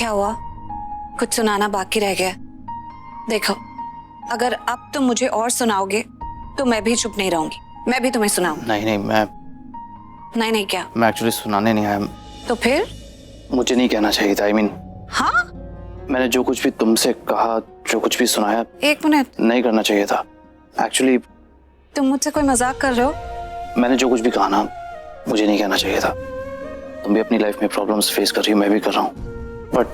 क्या हुआ? कुछ सुनाना बाकी रह गया? देखो, अगर अब तुम मुझे और सुनाओगे तो मैं भी चुप नहीं रहूंगी, मैं भी तुम्हें सुनाऊंगी। नहीं नहीं, मैं नहीं क्या? मैं एक्चुअली सुनाने नहीं आया। तो फिर? मुझे नहीं कहना चाहिए था। हाँ? मैंने जो कुछ भी तुमसे कहा, जो कुछ भी सुनाया, एक मिनट, नहीं करना चाहिए था एक्चुअली। तुम मुझसे कोई मजाक कर रहे हो? मैंने जो कुछ भी कहा ना, मुझे नहीं कहना चाहिए था। तुम भी अपनी लाइफ में प्रॉब्लम्स फेस कर रही हो, मैं भी कर रहा हूँ, बट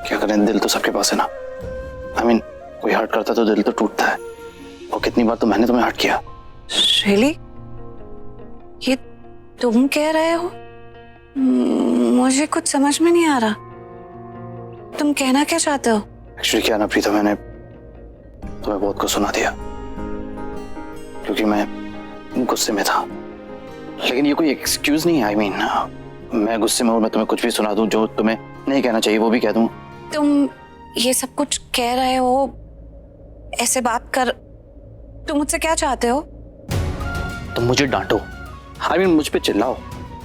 क्या करें, दिल तो सबके पास है ना। कोई हर्ट करता तो दिल तो टूटता है, और कितनी बार तो मैंने तुम्हें हर्ट किया। रियली? ये तुम कह रहे हो? मुझे कुछ समझ में नहीं आ रहा, तुम कहना क्या चाहते हो? एक्चुअली क्या ना प्रीता, मैंने तुम्हें बहुत कुछ सुना दिया क्योंकि मैं गुस्से में था, लेकिन ये कोई एक्सक्यूज नहीं है। मैं गुस्से में हूँ, मैं तुम्हें कुछ भी सुना दूं, जो तुम्हें नहीं कहना चाहिए वो भी कह दूं। तुम ये सब कुछ कह रहे हो, ऐसे बात कर, तुम मुझसे क्या चाहते हो? तुम मुझे डांटो, मुझ पे चिल्लाओ,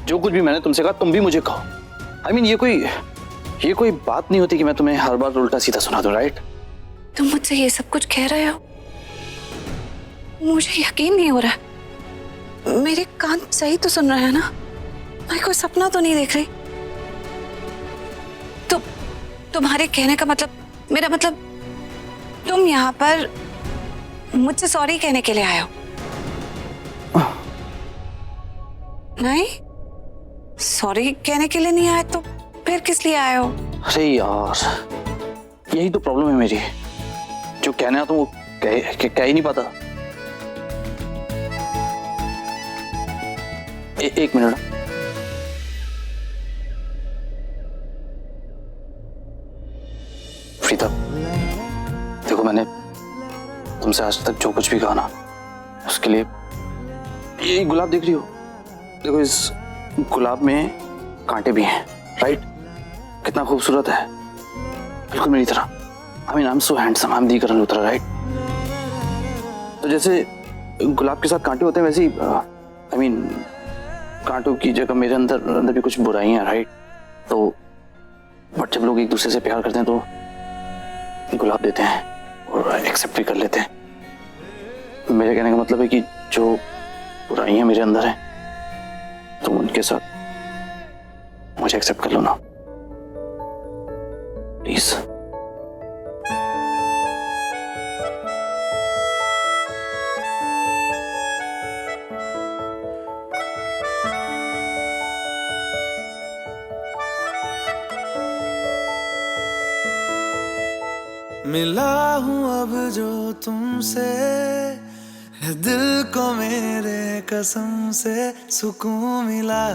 जो कुछ भी मैंने तुमसे कहा तुम भी मुझे कहो। ये कोई बात नहीं होती कि मैं तुम्हें हर बार उल्टा सीधा सुना दूं, राइट? तुम मुझसे ये सब कुछ कह रहे हो? मुझे यकीन नहीं हो रहा। मेरे कान सही तो सुन रहे हैं ना? मैं कोई सपना तो नहीं देख रही? तुम्हारे कहने का मतलब, मेरा मतलब, तुम यहाँ पर मुझसे सॉरी कहने के लिए आए हो? नहीं, सॉरी कहने के लिए नहीं आए तो फिर किस लिए आए हो? अरे यार, यही तो प्रॉब्लम है मेरी, जो कहना है तो वो कह ही नहीं पाता। एक मिनट। प्रीता, देखो, मैंने तुमसे आज तक जो कुछ भी कहा ना, उसके लिए ये गुलाब देख रही हो? देखो, इस गुलाब में कांटे भी हैं, राइट? कितना खूबसूरत है, बिल्कुल मेरी तरह। I am so handsome, I am the Karan Luthra, right? तो जैसे गुलाब के साथ कांटे होते हैं, वैसे ही कांटों की जगह मेरे अंदर भी कुछ बुराइयां, राइट? तो बट जब लोग एक दूसरे से प्यार करते हैं तो गुलाब देते हैं और एक्सेप्ट भी कर लेते हैं। मेरे कहने का मतलब है कि जो बुराइयां मेरे अंदर हैं, तुम उनके साथ मुझे एक्सेप्ट कर लो ना, प्लीज। मिला हूँ अब जो तुमसे, है दिल को मेरे कसम से सुकून मिला,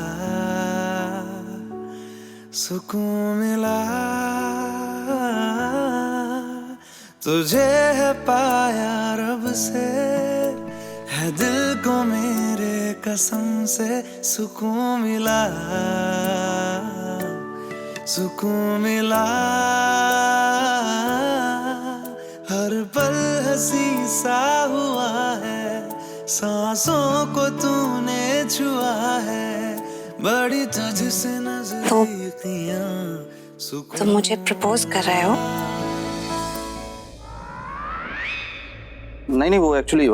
सुकून मिला। तुझे है पाया रब से, है दिल को मेरे कसम से सुकून मिला, सुकून मिला। हर पल हंसी सा हुआ है, सांसों को तूने छुआ है, बड़ी तुझसे नजदीकियां। तुम मुझे प्रपोज कर रहे हो? नहीं, वो एक्चुअली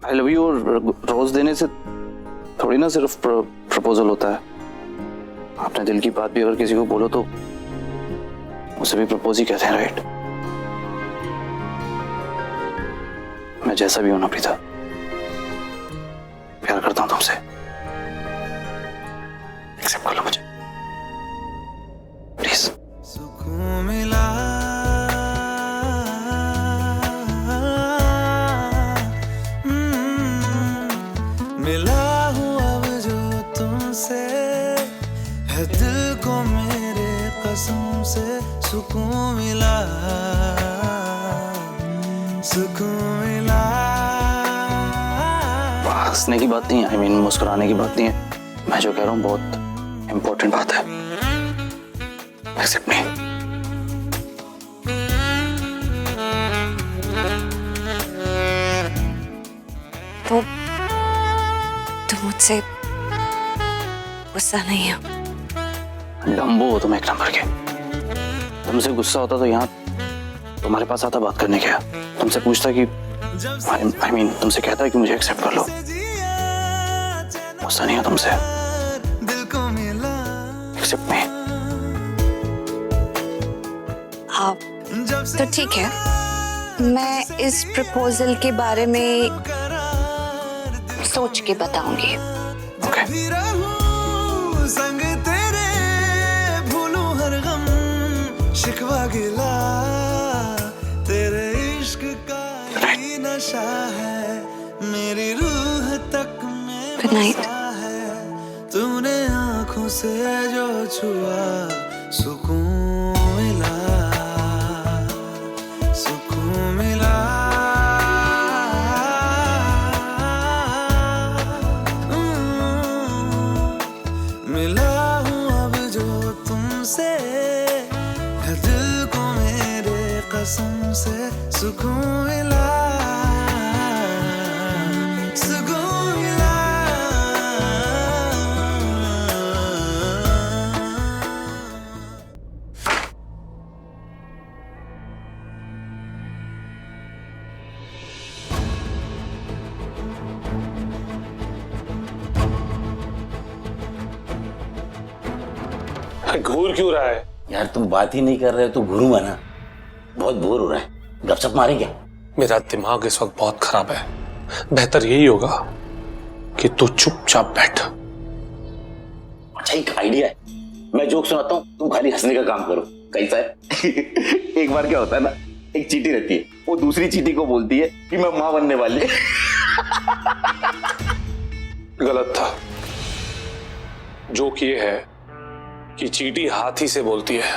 आई लव यू और रोज देने से थोड़ी ना सिर्फ प्रपोजल होता है। अपने दिल की बात भी अगर किसी को बोलो तो उसे भी प्रपोज ही कहते हैं, राइट? मैं जैसा भी हूं ना प्रीता, प्यार करता हूं तुमसे, एक्सेप्ट कर लो मुझे, प्लीज। सुकून मिला, मिला हूँ अब जो तुमसे, है दिल को मेरे कसम से सुकून मिला, सुकून मिला। हंसने की बात नहीं है, मुस्कुराने की बात नहीं है। मैं जो कह रहा हूँ बहुत इंपॉर्टेंट बात है। एक्सेप्ट मी। तो तुम मुझसे गुस्सा नहीं हो? डम्बो हो तुम एक नंबर के। तुमसे गुस्सा होता तो यहाँ तुम्हारे पास आता बात करने क्या, तुमसे पूछता कि I mean, तुमसे कहता है कि मुझे एक्सेप्ट कर लो। गुस्सा नहीं है तुमसे, एक्सेप्ट मी। हाँ तो ठीक है, मैं इस प्रपोजल के बारे में सोच के बताऊंगी। ओके। संग तेरे भूलूं हर गम शिकवा गिला, तेरे इश्क का ही नशा है, मेरी रूह तक में बसा है। तूने आंखों से जो छुआ सुकून मिला, सुकून मिला। मिला हूँ अब जो तुमसे, है दिल को मेरे कसम से सुकून मिला, सुकून मिला। घूर क्यों रहा है यार? तुम बात ही नहीं कर रहे हो तो घूरूंगा ना, बहुत बोर हो रहा है। गपशप मारें क्या? मेरा दिमाग इस वक्त बहुत खराब है, बेहतर यही होगा कि तू चुपचाप बैठ। अच्छा एक आइडिया है, मैं जोक सुनाता हूँ, तुम खाली हंसने का काम करो। कैसा है? एक बार क्या होता है ना, एक चींटी रहती है, वो दूसरी चींटी को बोलती है कि मैं माँ बनने वाली है। गलत था। जोक ये है कि चींटी हाथी से बोलती है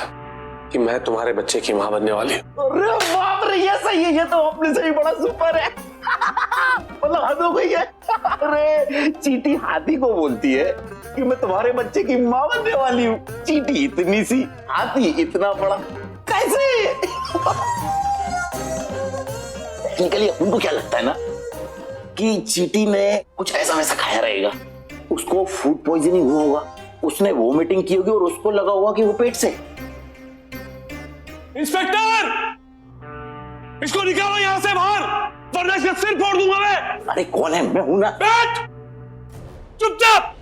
कि मैं तुम्हारे बच्चे की मां बनने वाली हूं। अरे बाप रे, ये सही है, ये तो अपने से ही बड़ा सुपर है। मतलब हद हो गई है। अरे चींटी हाथी को बोलती है कि मैं तुम्हारे बच्चे की मां बनने वाली हूँ। चींटी इतनी सी, हाथी इतना बड़ा, कैसे? टेक्निकली उनको क्या लगता है ना कि चींटी ने कुछ ऐसा वैसा खाया रहेगा, उसको फूड पॉइजनिंग हुआ होगा, उसने वोमिटिंग की होगी और उसको लगा होगा कि वो पेट से। इंस्पेक्टर, इसको निकालो यहां से बाहर, वरना इसका सिर फोड़ दूंगा मैं। अरे कौन है? मैं हूं ना। बैठ चुपचाप।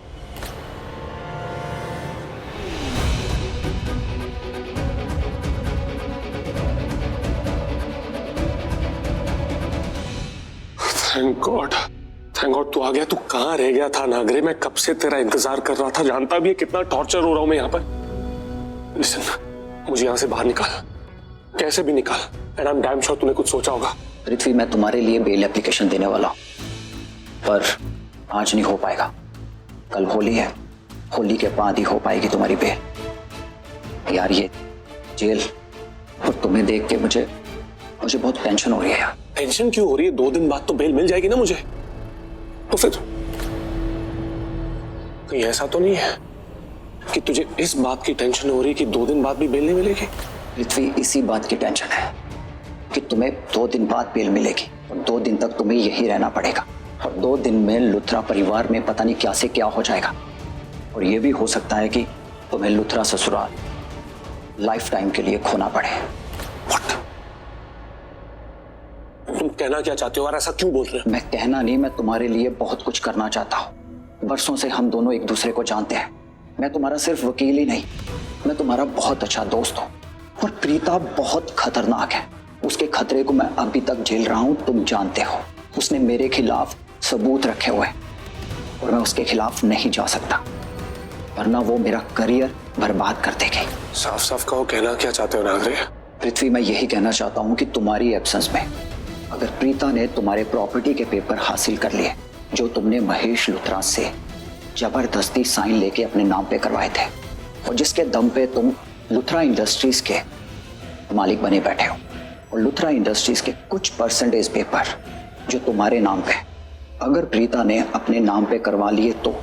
थैंक गॉड, थैंक गॉड तू आ गया। तू कहां रह गया था नागरे? मैं कब से तेरा इंतजार कर रहा था, जानता भी है कितना टॉर्चर हो रहा हूं मैं यहाँ पर। लिसन, मुझे यहाँ से बाहर निकाल, कैसे भी निकाल। And I am damn sure तूने कुछ सोचा होगा। पृथ्वी, मैं तुम्हारे लिए बेल एप्लीकेशन देने वाला हूं, पर आज नहीं हो पाएगा। कल होली है, होली के बाद ही हो पाएगी तुम्हारी बेल। यार ये जेल और तुम्हें देख के मुझे बहुत टेंशन हो रही है यार। टेंशन क्यों हो रही है? 2 दिन बाद तो बेल मिल जाएगी ना मुझे। तो फिर कहीं ऐसा तो नहीं है कि तुझे इस बात की टेंशन हो रही है कि 2 दिन बाद भी बेल नहीं मिलेगी? पृथ्वी, इसी बात की टेंशन है कि तुम्हें 2 दिन बाद बेल मिलेगी और 2 दिन तक तुम्हें यही रहना पड़ेगा, और 2 दिन में लुथरा परिवार में पता नहीं क्या से क्या हो जाएगा। और यह भी हो सकता है कि तुम्हें लुथरा ससुराल लाइफ टाइम के लिए खोना पड़े। What? तुम कहना क्या चाहते हो और ऐसा क्यों बोल रहे हो? मैं कहना नहीं, मैं तुम्हारे लिए बहुत कुछ करना चाहता हूँ। बरसों से हम दोनों एक दूसरे को जानते हैं। मैं तुम्हारा सिर्फ वकील ही नहीं, मैं तुम्हारा बहुत अच्छा दोस्त हूँ। और प्रीता बहुत खतरनाक है, उसके खतरे को मैं अभी तक झेल रहा हूँ, तुम जानते हो। उसने मेरे खिलाफ सबूत रखे हुए और मैं उसके खिलाफ नहीं जा सकता, वरना वो मेरा करियर बर्बाद कर देगी। साफ साफ कहो, कहना क्या चाहते हो नागरे? पृथ्वी, मैं यही कहना चाहता हूँ कि तुम्हारी एब्सेंस में अगर प्रीता ने तुम्हारे प्रॉपर्टी के पेपर हासिल कर लिए जो तुमने महेश लुथरा से जबरदस्ती साइन लेके अपने नाम पे करवाए थे, और जिसके दम पे तुम लुथरा इंडस्ट्रीज के मालिक बने बैठे हो, और लुथरा इंडस्ट्रीज के कुछ परसेंटेज पेपर जो तुम्हारे नाम पे अगर प्रीता ने अपने नाम पे करवा लिए तो